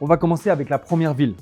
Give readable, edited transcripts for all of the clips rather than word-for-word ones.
On va commencer avec la première ville,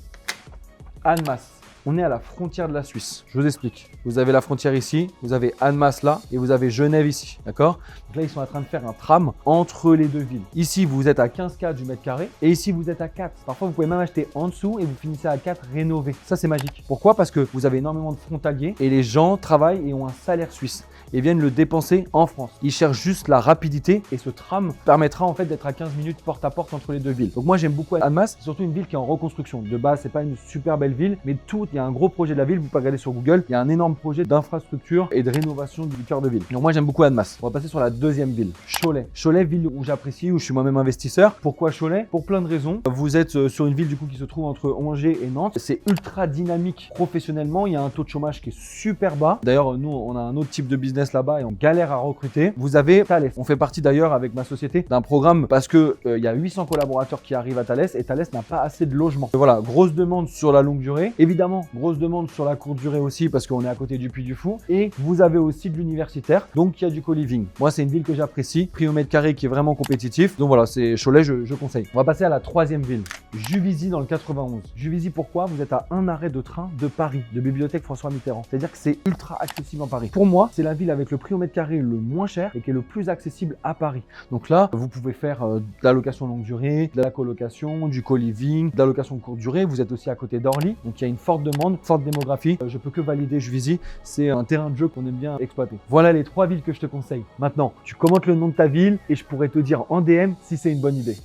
Annemasse. On est à la frontière de la Suisse. Je vous explique. Vous avez la frontière ici, vous avez Annemasse là et vous avez Genève ici. D'accord? Donc là, ils sont en train de faire un tram entre les deux villes. Ici, vous êtes à 15K du mètre carré et ici, vous êtes à 4. Parfois, vous pouvez même acheter en dessous et vous finissez à 4 rénové. Ça, c'est magique. Pourquoi? Parce que vous avez énormément de frontaliers et les gens travaillent et ont un salaire suisse et viennent le dépenser en France. Ils cherchent juste la rapidité et ce tram permettra en fait d'être à 15 minutes porte à porte entre les deux villes. Donc moi, j'aime beaucoup Annemasse. C'est surtout une ville qui est en reconstruction. De base, c'est pas une super belle ville, mais il y a un gros projet de la ville. Vous pouvez regarder sur Google. Il y a un énorme projet d'infrastructure et de rénovation du cœur de ville. Donc moi, j'aime beaucoup Annemasse. On va passer sur la deuxième ville, Cholet. Cholet, ville où j'apprécie, où je suis moi-même investisseur. Pourquoi Cholet? Pour plein de raisons. Vous êtes sur une ville du coup qui se trouve entre Angers et Nantes. C'est ultra dynamique professionnellement. Il y a un taux de chômage qui est super bas. D'ailleurs, nous, on a un autre type de business là-bas et on galère à recruter. Vous avez Thales. On fait partie d'ailleurs avec ma société d'un programme parce que il y a 800 collaborateurs qui arrivent à Thales et Thales n'a pas assez de logements. Voilà, grosse demande sur la longue durée. Évidemment, grosse demande sur la courte durée aussi parce qu'on est à côté du Puy du Fou. Et vous avez aussi de l'universitaire, donc il y a du co-living. Moi, c'est une ville que j'apprécie, prix au mètre carré qui est vraiment compétitif. Donc voilà, c'est Cholet, je conseille. On va passer à la troisième ville, Juvisy dans le 91. Juvisy, pourquoi? Vous êtes à un arrêt de train de Paris, de Bibliothèque François Mitterrand. C'est-à-dire que c'est ultra accessible en Paris. Pour moi, c'est la ville avec le prix au mètre carré le moins cher et qui est le plus accessible à Paris. Donc là, vous pouvez faire de la location longue durée, de la colocation, du co-living, de la location courte durée. Vous êtes aussi à côté d'Orly, donc il y a une forte demande, forte démographie. Je peux que valider Juvisy, c'est un terrain de jeu qu'on aime bien exploiter. Voilà les trois villes que je te conseille. Maintenant, tu commentes le nom de ta ville et je pourrais te dire en DM si c'est une bonne idée.